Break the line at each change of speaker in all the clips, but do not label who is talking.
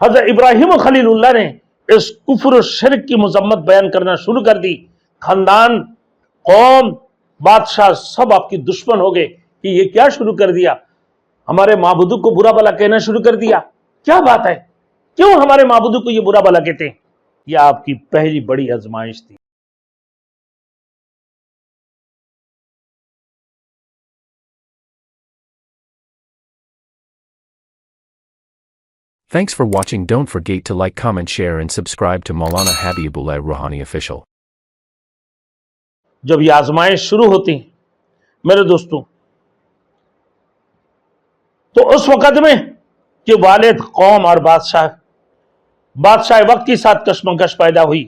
حضرت ابراہیم خلیلullah نے اس کفر و شرک کی مذمت بیان کرنا شروع کر دی. خاندان، قوم، بادشاہ سب آپ کی دشمن ہو گئے کہ یہ کیا شروع کر دیا، ہمارے معبودوں کو برا بھلا کہنا شروع کر دیا. کیا بات ہے، کیوں ہمارے معبودوں کو یہ برا بھلا کہتے ہیں؟ یہ آپ کی پہلی بڑی آزمائش تھی.
Thanks for watching. Don't forget to like, comment, share and subscribe to Maulana Habibullah Rouhani Official.
جب یہ آزمائش شروع ہوتی میرے دوستوں تو اس وقت میں کہ والد، قوم اور بادشاہ وقت کے ساتھ کشمکش پیدا ہوئی.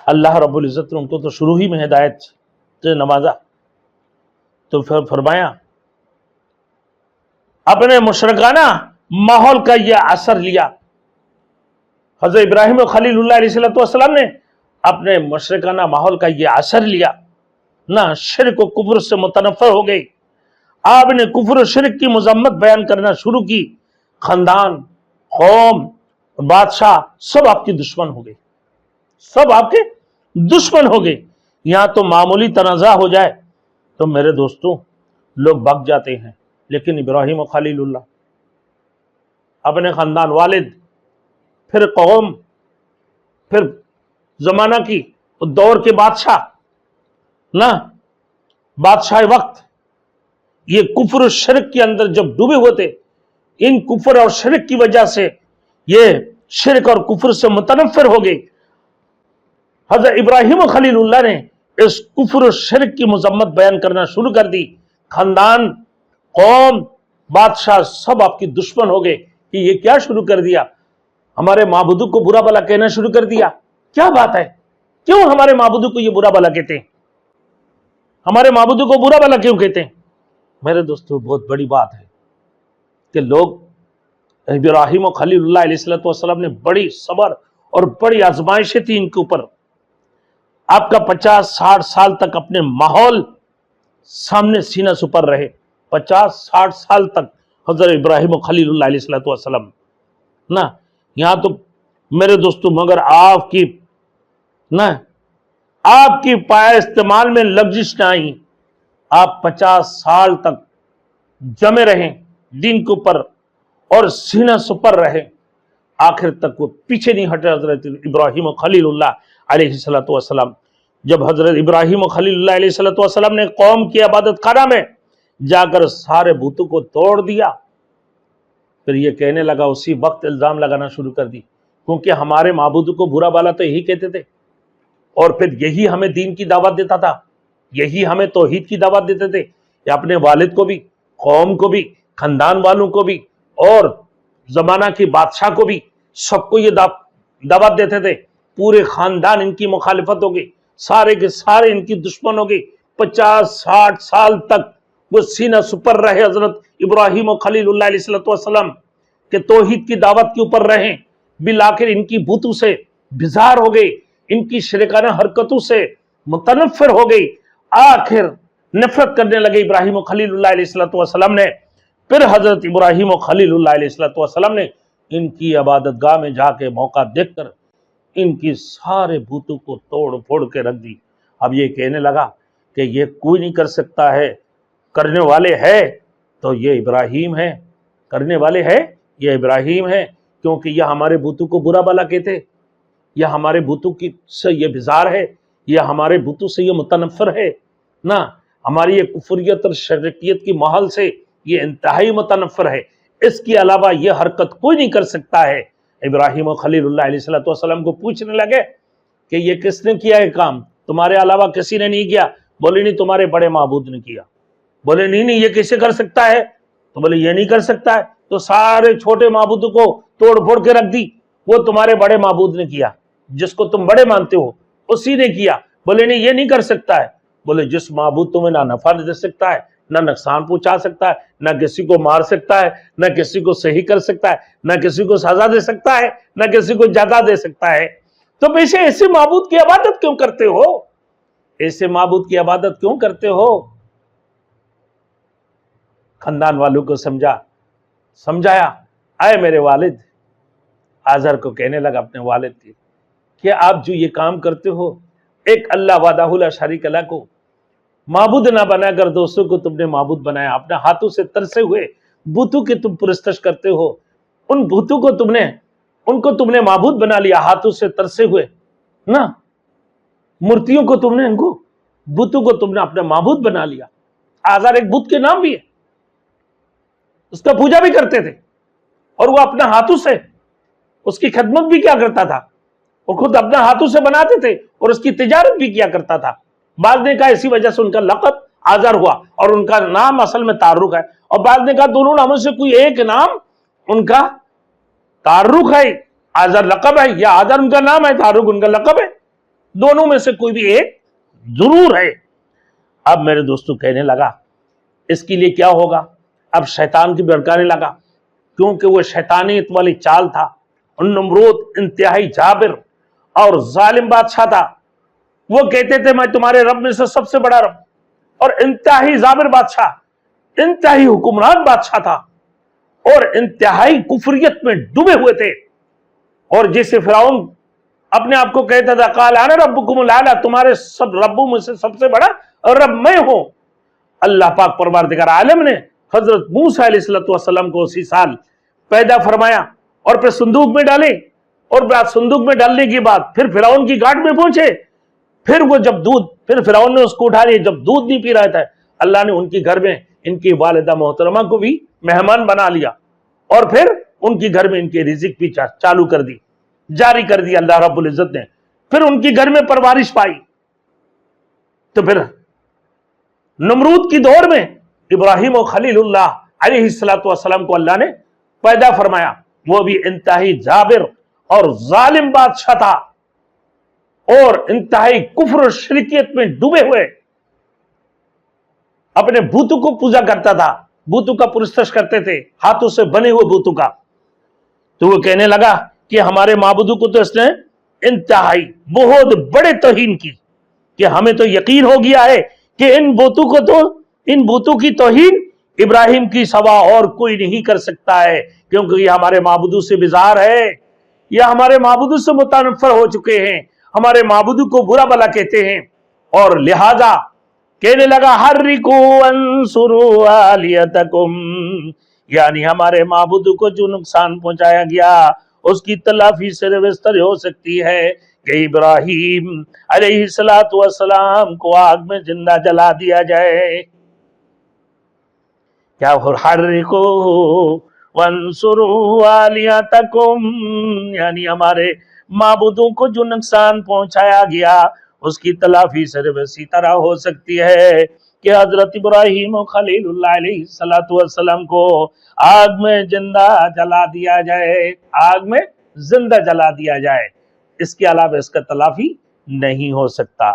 اللہ رب العزت نے ان کو تو شروع ہی میں ہدایت سے نوازا، تو پھر فرمایا اپنے مشرکانہ ماحول کا یہ اثر لیا. حضرت ابراہیم خلیلullah علیہ السلام نے اپنے مشرکانہ ماحول کا یہ اثر لیا، نہ شرک و کفر سے متنفر ہو گئے. آپ نے کفر و شرک کی مذمت بیان کرنا شروع کی. خاندان، قوم، بادشاہ سب آپ کی دشمن ہو گئے، سب آپ کے دشمن ہو گئے. یہاں تو معمولی تنازع ہو جائے تو میرے دوستوں لوگ بھگ جاتے ہیں، لیکن ابراہیم خلیلullah اپنے خاندان، والد، پھر قوم، پھر زمانہ کی دور کے بادشاہ وقت یہ کفر و شرک کے اندر جب ڈوبے ہوتے، ان کفر اور شرک کی وجہ سے یہ شرک اور کفر سے متنفر ہو گئے. حضرت ابراہیم خلیلullah نے اس کفر و شرک کی مذمت بیان کرنا شروع کر دی. خاندان، قوم، بادشاہ سب آپ کی دشمن ہو گئے کہ یہ کیا شروع کر دیا، ہمارے معبودوں کو برا بھلا کہنا شروع کر دیا. کیا بات ہے، کیوں ہمارے معبودوں کو یہ برا بھلا کہتے ہیں، ہمارے معبودوں کو برا بھلا کیوں کہتے ہیں؟ میرے دوستو بہت بڑی بات ہے کہ لوگ ابراہیم و خلیلullah علیہ السلام نے بڑی صبر اور بڑی آزمائشیں تھی ان کے اوپر. آپ کا 50-60 سال تک اپنے ماحول سامنے سینہ سپر رہے. 50-60 سال تک حضرت ابراہیم و خلیلullah علیہ السلام نا. یہاں تو میرے دوستو مگر آپ کی پایا استعمال میں لغزش نہ آئی. آپ 50 سال تک جمے رہیں دین کے اوپر اور سینہ سپر رہے، آخر تک وہ پیچھے نہیں ہٹے. حضرت ابراہیم و خلیلullah علیہ السلام جب حضرت ابراہیم و خلیلullah علیہ السلام نے قوم کی عبادت خانہ میں جا کر سارے بتوں کو توڑ دیا، پھر یہ کہنے لگا، اسی وقت الزام لگانا شروع کر دی، کیونکہ ہمارے معبودوں کو برا بھلا تو یہی کہتے تھے، اور پھر یہی ہمیں دین کی دعوت دیتا تھا، یہی ہمیں توحید کی دعوت دیتے تھے. یہ اپنے والد کو بھی، قوم کو بھی، خاندان والوں کو بھی اور زمانہ کی بادشاہ کو بھی، سب کو یہ دعوت دیتے تھے. پورے خاندان ان کی مخالفت ہو گئی، سارے کے سارے ان کی دشمن ہو گئی. 50-60 سال تک وہ سینہ سپر رہے حضرت ابراہیم و خلیلullah علیہ السلام کہ توحید کی دعوت کے اوپر رہیں. بالآخر ان کی بتوں سے بیزار ہو گئی، ان کی شرکانہ حرکتوں سے متنفر ہو گئی. آخر نفرت کرنے لگے ابراہیم و خلیلullah علیہ السلام نے. پھر حضرت ابراہیم و خلیلullah علیہ السلام نے ان کی عبادت گاہ میں جا کے موقع دیکھ کر ان کی سارے بتوں کو توڑ پھوڑ کے رکھ دی. اب یہ کہنے لگا کہ یہ کوئی نہیں کر سکتا ہے، کرنے والے ہے تو یہ ابراہیم ہے، کرنے والے ہے یہ ابراہیم ہے، کیونکہ یہ ہمارے بتوں کو برا بھلا کہتے، یہ ہمارے بتوں سے یہ بیزار ہے، یہ ہمارے بتوں سے یہ متنفر ہے نا، ہماری یہ کفریت اور شرکیت کی ماحول سے یہ انتہائی متنفر ہے. اس کے علاوہ یہ حرکت کوئی نہیں کر سکتا ہے. ابراہیم و خلیلullah علیہ السلام کو پوچھنے لگے کہ یہ کس نے کیا ہے کام، تمہارے علاوہ کسی نے نہیں کیا؟ بولے نہیں، تمہارے بڑے معبود نے کیا. بولے نہیں یہ کیسے کر سکتا ہے؟ تو بولے یہ نہیں کر سکتا ہے تو سارے چھوٹے معبودوں کو توڑ پھوڑ کے رکھ دی، وہ تمہارے بڑے معبود نے کیا، جس کو تم بڑے مانتے ہو اسی نے کیا. بولے نہیں یہ نہیں کر سکتا ہے. بولے جس معبود تمہیں نہ نفع دے سکتا ہے، نہ نقصان پہنچا سکتا ہے، نہ کسی کو مار سکتا ہے، نہ کسی کو صحیح کر سکتا ہے، نہ کسی کو سزا دے سکتا ہے، نہ کسی کو جزا دے سکتا ہے، تو پیچھے ایسے معبود کی عبادت کیوں کرتے ہو؟ ایسے معبود کی عبادت کیوں کرتے ہو؟ خاندان والوں کو سمجھایا، اے میرے والد، آزر کو کہنے لگا اپنے والد کی کہ آپ جو یہ کام کرتے ہو، ایک اللہ وحدہ لا شریک لہ کو معبود نہ بنا کر دوستوں کو تم نے معبود بنایا، اپنے ہاتھوں سے ترسے ہوئے بتوں کی تم پرستش کرتے ہو، ان بتوں کو تم نے معبود بنا لیا، ہاتھوں سے ترسے ہوئے نا مورتیوں کو تم نے بتوں کو تم نے اپنا معبود بنا لیا۔ آزار ایک بت کے نام بھی ہے، اس کا پوجا بھی کرتے تھے، اور وہ اپنے ہاتھوں سے اس کی خدمت بھی کیا کرتا تھا، اور خود اپنے ہاتھوں سے بناتے تھے اور اس کی تجارت بھی کیا کرتا تھا۔ بعض نے کہا اسی وجہ سے ان کا لقب آزر ہوا، اور ان کا نام اصل میں تعرق ہے، اور بعض نے کہا دونوں ناموں سے کوئی ایک نام ان کا تعرق ہے، آزر لقب ہے یا آزر ان کا نام ہے، تعرق ان کا لقب ہے، دونوں میں سے کوئی بھی ایک ضرور ہے۔ اب میرے دوستو کہنے لگا اس کے لیے کیا ہوگا، اب شیطان کی بھڑکانے لگا، کیونکہ وہ شیطانیت والی چال تھا، اور نمرود انتہائی جابر اور ظالم بادشاہ تھا، وہ کہتے تھے میں تمہارے رب میں سے سب سے بڑا رب، اور انتہائی جابر بادشاہ، انتہائی حکمران بادشاہ تھا، اور انتہائی کفریت میں ڈوبے ہوئے تھے، اور جیسے فرعون اپنے آپ کو کہتا تھا قال انا ربکم الاعلی، تمہارے سب ربوں میں سے سب سے بڑا رب میں ہوں۔ اللہ پاک پروردگار عالم نے حضرت موسیٰ علیہ السلام کو اسی سال پیدا فرمایا، اور پھر صندوق میں ڈالے، اور صندوق میں ڈالنے کے بعد پھر فرعون کی گھاٹ میں پہنچے، پھر فرعون نے اس کو اٹھا لیا، جب دودھ نہیں پی رہا تھا، اللہ نے ان کے گھر میں ان کی والدہ محترمہ کو بھی مہمان بنا لیا، اور پھر ان کے گھر میں ان کے رزق بھی چالو کر دی، جاری کر دی اللہ رب العزت نے، پھر ان کے گھر میں پرورش پائی۔ تو پھر نمرود کی دور میں ابراہیم و خلیل اللہ علیہ السلام کو اللہ نے پیدا فرمایا، وہ بھی انتہائی جابر اور ظالم بادشاہ تھا، اور انتہائی کفر و شرکیت میں ڈوبے ہوئے، اپنے بتوں کو پوجا کرتا تھا، بتوں کا پرستش کرتے تھے، ہاتھوں سے بنے ہوئے بتوں کا۔ تو وہ کہنے لگا کہ ہمارے معبودوں کو تو اس نے انتہائی بہت بڑے توہین کی، کہ ہمیں تو یقین ہو گیا ہے کہ ان بتوں کی توہین ابراہیم کی سوا اور کوئی نہیں کر سکتا ہے، کیونکہ یہ ہمارے معبودوں سے بیزار ہے، یہ ہمارے معبودوں سے متنفر ہو چکے ہیں، ہمارے معبودوں کو برا بلا کہتے ہیں، اور لہذا کہنے لگا حرکوا وانصروا آلیتکم، یعنی ہمارے معبودوں کو جو نقصان پہنچایا گیا اس کی تلافی صرف اس طرح ہو سکتی ہے کہ ابراہیم علیہ السلام کو آگ میں زندہ جلا دیا جائے۔ کیا حرکوا وانصروا آلیتکم، یعنی ہمارے معبودوں کو جو نقصان پہنچایا گیا اس کی تلافی صرف اسی طرح ہو سکتی ہے کہ حضرت ابراہیم و خلیل اللہ علیہ السلام کو آگ میں زندہ جلا دیا جائے، آگ میں زندہ جلا دیا جائے، اس کے علاوہ اس کا تلافی نہیں ہو سکتا۔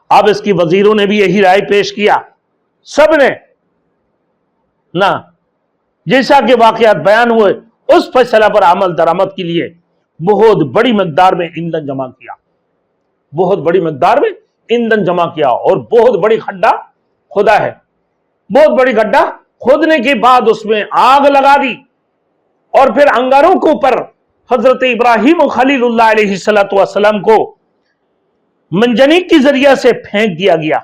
اب اس کی وزیروں نے بھی یہی رائے پیش کیا، سب نے نا جیسا کہ واقعات بیان ہوئے اس فیصلہ پر عمل درآمد کے لیے بہت بڑی مقدار میں ایندھن جمع کیا، بہت بڑی مقدار میں ایندھن جمع کیا، اور بہت بڑی کھڈا کھودا ہے، بہت بڑی گڈھا کھودنے کے بعد اس میں آگ لگا دی، اور پھر انگاروں کے اوپر حضرت ابراہیم و خلیل اللہ علیہ السلام کو منجنیق کی ذریعہ سے پھینک دیا گیا،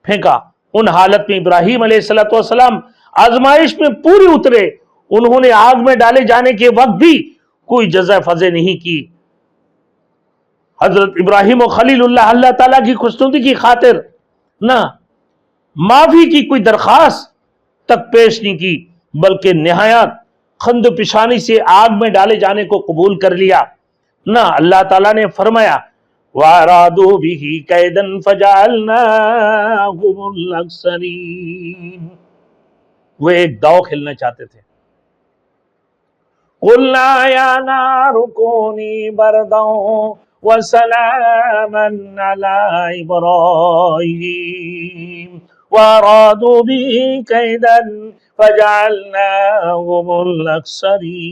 پھینکا۔ ان حالت میں ابراہیم علیہ السلام آزمائش میں پوری اترے، انہوں نے آگ میں ڈالے جانے کے وقت بھی کوئی جزع فضع نہیں کی، حضرت ابراہیم و خلیل اللہ تعالیٰ کی خوشنودی کی خاطر نہ معافی کی کوئی درخواست تک پیش نہیں کی، بلکہ نہایت خند و پیشانی سے آگ میں ڈالے جانے کو قبول کر لیا۔ نہ اللہ تعالیٰ نے فرمایا وَأَرَادُوا بِهِ كَيْدًا فَجَعَلْنَاهُمُ الْأَخْسَرِينَ، وہ ایک داؤ کھیلنا چاہتے تھے۔ قُلْنَا يَا نَارُ كُونِي بَرْدًا وَسَلَامًا عَلَىٰ إِبْرَاهِيمَ وَأَرَادُوا بِهِ كَيْدًا فَجَعَلْنَاهُمُ الْأَخْسَرِينَ۔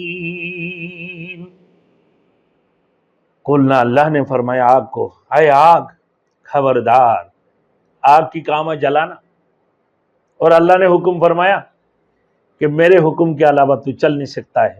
قلنا، اللہ نے فرمایا آگ کو، اے آگ خبردار، آگ کی کام ہے جلانا، اور اللہ نے حکم فرمایا کہ میرے حکم کے علاوہ تو چل نہیں سکتا ہے،